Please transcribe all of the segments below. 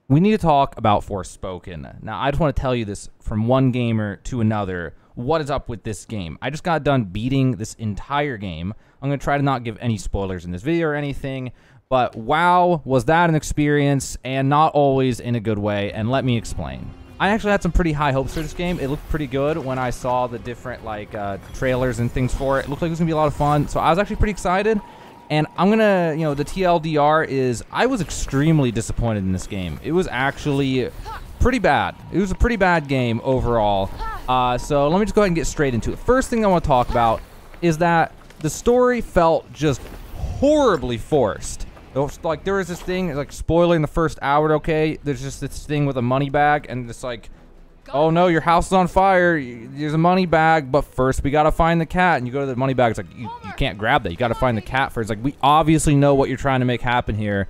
we need to talk about Forspoken. Now, I just want to tell you this from one gamer to another. What is up with this game? I just got done beating this entire game. I'm going to try to not give any spoilers in this video or anything, but wow, was that an experience, and not always in a good way, and let me explain. I actually had some pretty high hopes for this game. It looked pretty good when I saw the different trailers and things for it. It looked like it was going to be a lot of fun, so I was actually pretty excited. And I'm gonna, the TLDR is, I was extremely disappointed in this game. It was actually pretty bad. It was a pretty bad game overall. So let me just go ahead and get straight into it. First thing I want to talk about is that the story felt just horribly forced. Like, there was this thing, like, spoiler in the first hour, okay? There's just this thing with a money bag, and it's like, oh no, your house is on fire, there's a money bag, but first we gotta find the cat. And you go to the money bag, it's like, you can't grab that, you gotta find the cat first. Like, we obviously know what you're trying to make happen here.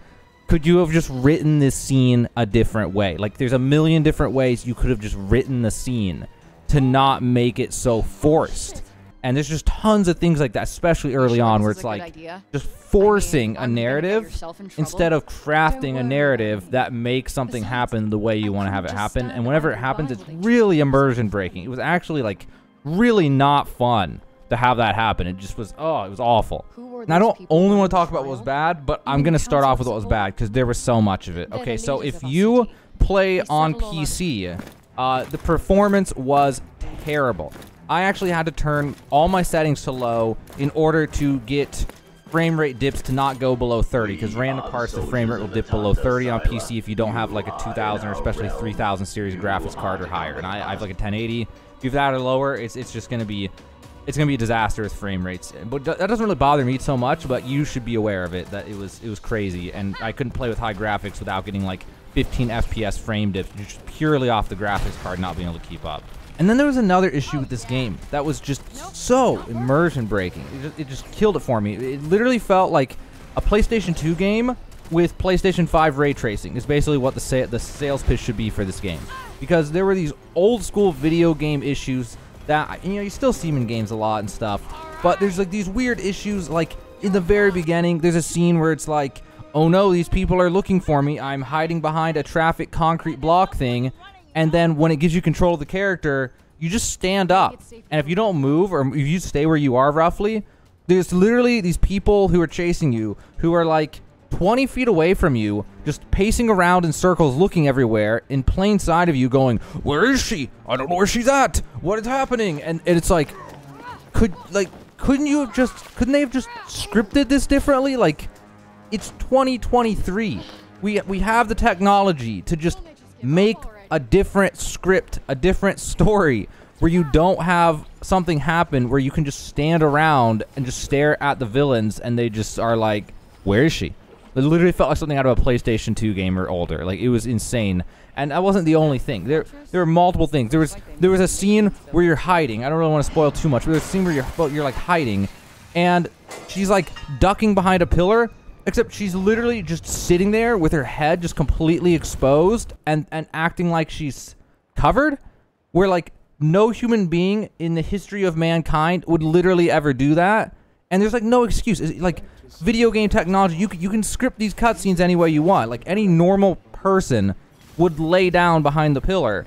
Could you have just written this scene a different way? Like, there's a million different ways you could have just written the scene to not make it so forced. And there's just tons of things like that, especially early on, where it's like just forcing a narrative instead of crafting a narrative that makes something happen the way you want to have it happen. And whenever it happens, it's really immersion breaking. It was actually like really not fun to have that happen. It just was, oh, it was awful. And I don't only want to talk about what was bad, but I'm going to start off with what was bad because there was so much of it. Okay, so if you play on PC, the performance was terrible. I actually had to turn all my settings to low in order to get frame rate dips to not go below 30, because random parts the frame rate will dip below 30 on PC if you don't have like a 2000 or especially 3000 series graphics card or higher. And I have like a 1080. If you have that or lower, it's just going to be a disaster with frame rates. But that doesn't really bother me so much, but you should be aware of it, that it was crazy, and I couldn't play with high graphics without getting like 15 FPS frame dips just purely off the graphics card not being able to keep up. And then there was another issue with this game that was just so immersion breaking. It just killed it for me. It literally felt like a PlayStation 2 game with PlayStation 5 ray tracing is basically what the sales pitch should be for this game. Because there were these old school video game issues that, you still see them in games a lot and stuff. But there's like these weird issues, like in the very beginning, there's a scene where it's like, oh no, these people are looking for me. I'm hiding behind a traffic concrete block thing. And then when it gives you control of the character, you just stand up. And if you don't move, or if you stay where you are roughly, there's literally these people who are chasing you, who are like 20 feet away from you, just pacing around in circles, looking everywhere, in plain sight of you, going, where is she? I don't know where she's at. What is happening? And it's like, couldn't they have just scripted this differently? Like, it's 2023. We have the technology to just make a different script, a different story, where you don't have something happen where you can just stand around and just stare at the villains and they just are like, where is she? It literally felt like something out of a PlayStation 2 game or older. Like, it was insane. And that wasn't the only thing. There were multiple things. There was a scene where you're hiding. I don't really want to spoil too much, but there's a scene where you're like hiding, and she's like ducking behind a pillar. Except she's literally just sitting there with her head just completely exposed and acting like she's covered, where like no human being in the history of mankind would literally ever do that. And there's like no excuse. It's like video game technology, you can script these cutscenes any way you want. Like, any normal person would lay down behind the pillar.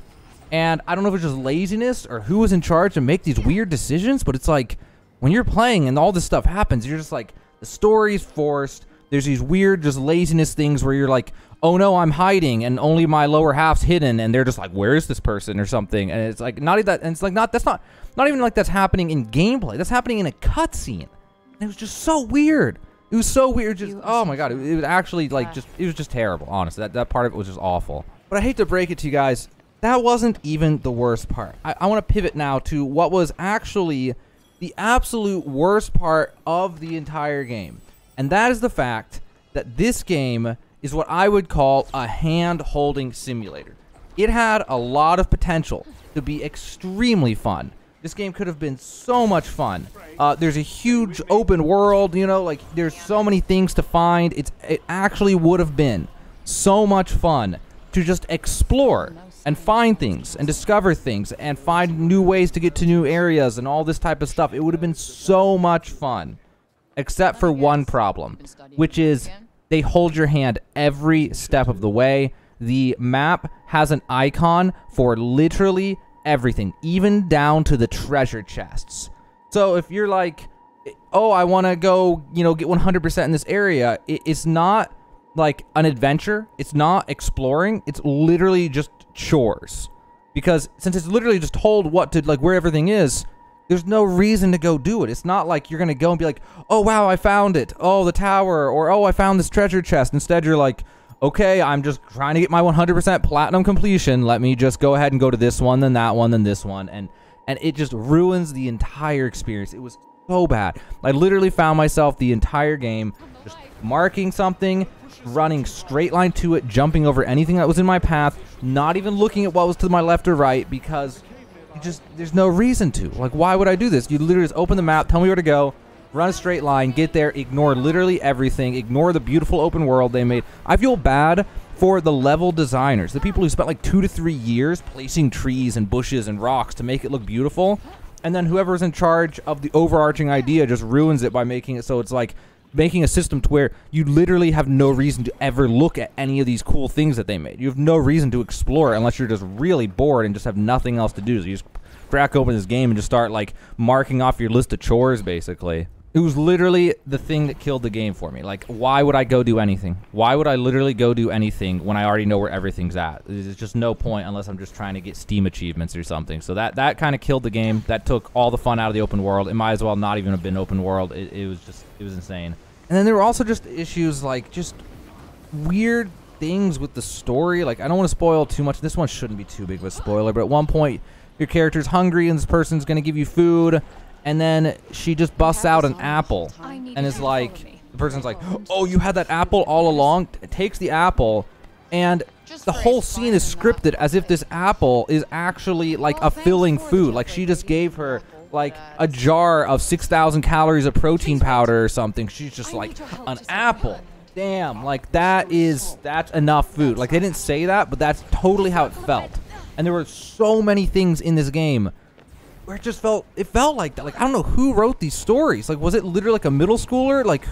And I don't know if it's just laziness or who was in charge to make these weird decisions, but it's like when you're playing and all this stuff happens, you're just like, the story's forced. There's these weird just laziness things where you're like, oh no, I'm hiding and only my lower half's hidden, and they're just like, where is this person or something? And it's like, not even that, and it's like, that's not even like that's happening in gameplay. That's happening in a cutscene. And it was just so weird. It was so weird. Just, oh my god, it was actually like it was just terrible. Honestly, that part of it was just awful. But I hate to break it to you guys, that wasn't even the worst part. I want to pivot now to what was actually the absolute worst part of the entire game. And that is the fact that this game is what I would call a hand-holding simulator. It had a lot of potential to be extremely fun. This game could have been so much fun. There's a huge open world, like there's so many things to find. It actually would have been so much fun to just explore and find things and discover things and find new ways to get to new areas and all this type of stuff. It would have been so much fun. Except for one problem, which is they hold your hand every step of the way. the map has an icon for literally everything, even down to the treasure chests. So if you're like, oh, I want to go, you know, get 100% in this area, it's not like an adventure. It's not exploring. It's literally just chores. Because since it's literally just told what to, like, where everything is, there's no reason to go do it. It's not like you're going to go and be like, oh, wow, I found it. Oh, the tower. Or, oh, I found this treasure chest. Instead, you're like, okay, I'm just trying to get my 100% platinum completion. Let me just go ahead and go to this one, then that one, then this one. And it just ruins the entire experience. It was so bad. I literally found myself the entire game just marking something, running straight line to it, jumping over anything that was in my path, not even looking at what was to my left or right, because there's no reason to. Like, why would I do this? You literally just open the map, tell me where to go, run a straight line, get there, ignore literally everything, ignore the beautiful open world they made. I feel bad for the level designers, the people who spent like 2 to 3 years placing trees and bushes and rocks to make it look beautiful, and then whoever's in charge of the overarching idea just ruins it by making it so it's like making a system to where you literally have no reason to ever look at any of these cool things that they made. You have no reason to explore unless you're just really bored and just have nothing else to do. So you just crack open this game and just start like marking off your list of chores, basically. It was literally the thing that killed the game for me. Like, why would I go do anything? Why would I literally go do anything when I already know where everything's at? There's just no point unless I'm just trying to get Steam achievements or something. So that kind of killed the game. That took all the fun out of the open world. It might as well not even have been open world. It was insane. And then there were also just issues like just weird things with the story. Like, I don't want to spoil too much. This one shouldn't be too big of a spoiler, but at one point your character's hungry and this person's going to give you food. And then she just busts out an apple and is like, the person's like, oh, you had that apple all along? Takes the apple, and the whole scene is scripted as if this apple is actually like a filling food. Like, she just gave her like a jar of 6,000 calories of protein powder or something. She's just like, an apple. Damn, like that's enough food. Like, they didn't say that, but that's totally how it felt. And there were so many things in this game where it felt like that. Like, I don't know who wrote these stories. Like, was it literally like a middle schooler? Like,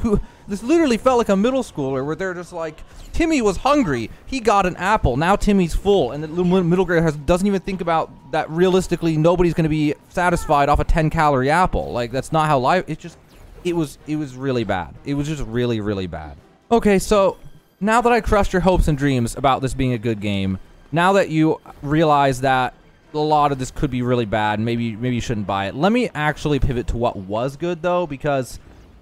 this literally felt like a middle schooler where they're just like, Timmy was hungry, he got an apple, now Timmy's full, and the middle grader doesn't even think about that realistically nobody's going to be satisfied off a 10-calorie apple. Like, that's not how life, it was really bad. It was just really, really bad. Okay, so now that I crushed your hopes and dreams about this being a good game, now that you realize that a lot of this could be really bad, maybe you shouldn't buy it. Let me actually pivot to what was good, though, because,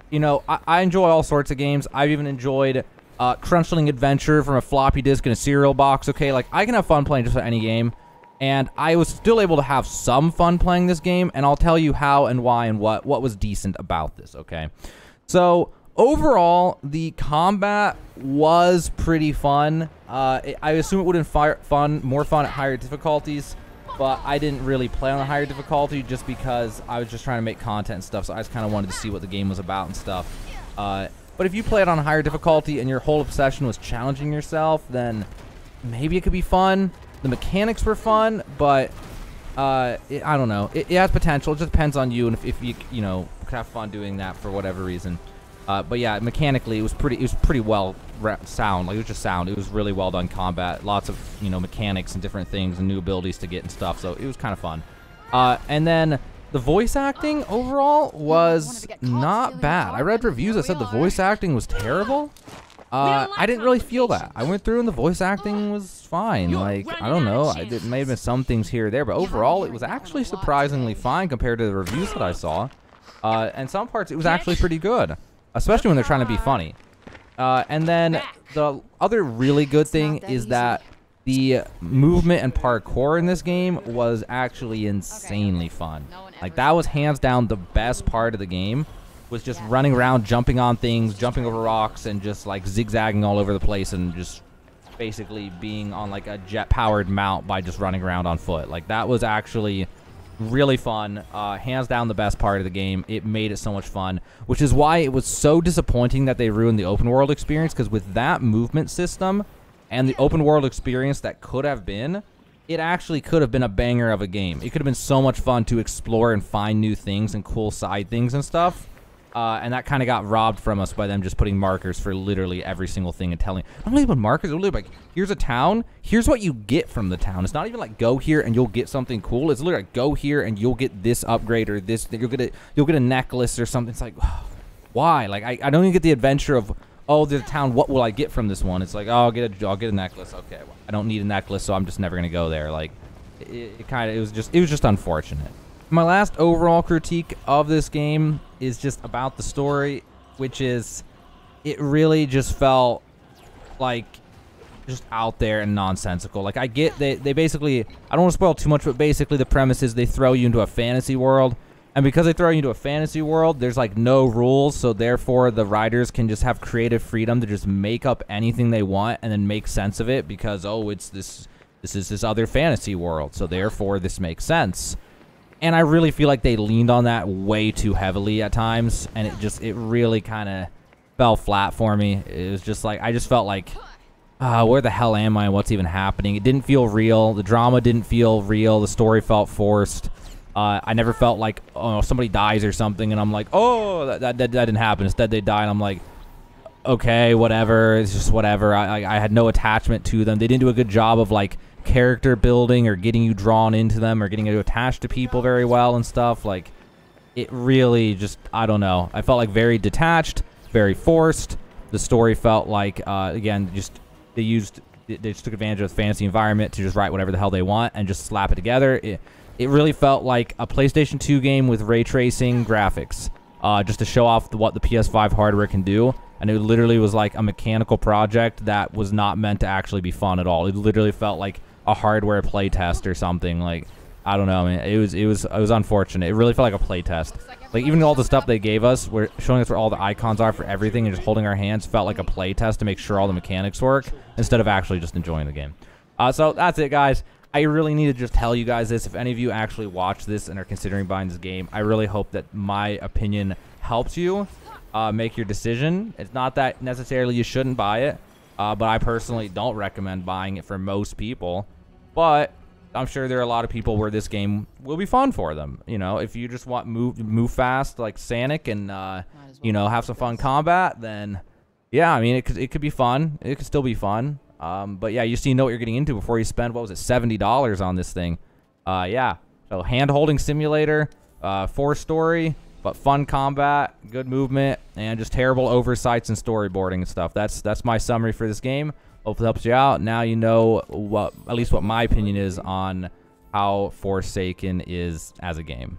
you know, I enjoy all sorts of games. I've even enjoyed Crunchling Adventure from a floppy disk in a cereal box. Okay, like, I can have fun playing just about any game, and I was still able to have some fun playing this game, and I'll tell you how and why and what was decent about this, okay? So, overall, the combat was pretty fun. I assume it would have been more fun at higher difficulties, but I didn't really play on a higher difficulty just because I was just trying to make content and stuff, so I just kind of wanted to see what the game was about and stuff. But if you play it on a higher difficulty and your whole obsession was challenging yourself, then maybe it could be fun. The mechanics were fun, but I don't know. It has potential. It just depends on you, and if you know, could have fun doing that for whatever reason. But yeah, mechanically, it was pretty well sound. Like, it was just sound. It was really well done combat. Lots of, you know, mechanics and different things and new abilities to get and stuff. So it was kind of fun. And then the voice acting overall was not bad. I read reviews that said the voice acting was terrible. I didn't really feel that. I went through and the voice acting was fine. Like, I don't know. It may have been some things here or there, but overall, it was actually surprisingly fine compared to the reviews that I saw. And some parts, it was actually pretty good, especially when they're trying to be funny. And then the other really good thing is that the movement and parkour in this game was actually insanely fun. Like, that was hands down the best part of the game, was just running around, jumping on things, jumping over rocks, and just like zigzagging all over the place and just basically being on like a jet-powered mount by just running around on foot. Like, that was actually really fun. Hands down the best part of the game. It made it so much fun, which is why it was so disappointing that they ruined the open world experience, because with that movement system and the open world experience that could have been, it actually could have been a banger of a game. It could have been so much fun to explore and find new things and cool side things and stuff. And that kind of got robbed from us by them just putting markers for literally every single thing and telling. Not only put markers, they're literally like, here's a town. Here's what you get from the town. It's not even like go here and you'll get something cool. It's literally like go here and you'll get this upgrade or this. You'll get a necklace or something. It's like, why? Like I don't even get the adventure of, oh, there's a town. What will I get from this one? It's like, oh, I'll get a necklace. Okay, well, I don't need a necklace, so I'm just never gonna go there. Like it was just unfortunate. My last overall critique of this game is just about the story, which is it really just felt like just out there and nonsensical. Like I get they basically, I don't want to spoil too much, but basically the premise is they throw you into a fantasy world, and because they throw you into a fantasy world, there's like no rules, so therefore the writers can just have creative freedom to just make up anything they want and then make sense of it because, oh, it's this is this other fantasy world, so therefore this makes sense. And I really feel like they leaned on that way too heavily at times, and it really kind of fell flat for me. It was just like, I just felt like, where the hell am I and what's even happening? It didn't feel real. The drama didn't feel real. The story felt forced. I never felt like, oh, somebody dies or something, and I'm like, oh, that didn't happen. Instead, they die, and I'm like, okay, whatever. It's just whatever. I had no attachment to them. They didn't do a good job of, like, character building or getting you drawn into them or getting you attached to people very well and stuff. Like, it really just, I don't know. I felt like very detached, very forced. The story felt like, again, just they just took advantage of the fantasy environment to just write whatever the hell they want and just slap it together. It really felt like a PlayStation 2 game with ray tracing graphics, just to show off what the PS5 hardware can do. And it literally was like a mechanical project that was not meant to actually be fun at all. It literally felt like a hardware playtest or something. Like, I don't know, man. It was unfortunate. It really felt like a playtest. Like, even all the stuff they gave us, were showing us where all the icons are for everything and just holding our hands, felt like a playtest to make sure all the mechanics work instead of actually just enjoying the game. So that's it, guys. I really need to just tell you guys this. If any of you actually watch this and are considering buying this game, I really hope that my opinion helps you make your decision. It's not that necessarily you shouldn't buy it, but I personally don't recommend buying it for most people. But I'm sure there are a lot of people where this game will be fun for them. You know, if you just want move fast like Sonic and you know, have some fun combat, then yeah, I mean it could be fun. It could still be fun. But yeah, you just need to know what you're getting into before you spend, what was it, $70 on this thing. Yeah, so hand-holding simulator, 4-story, but fun combat, good movement, and just terrible oversights and storyboarding and stuff. That's my summary for this game. Hopefully it helps you out. Now you know at least what my opinion is on how Forsaken is as a game.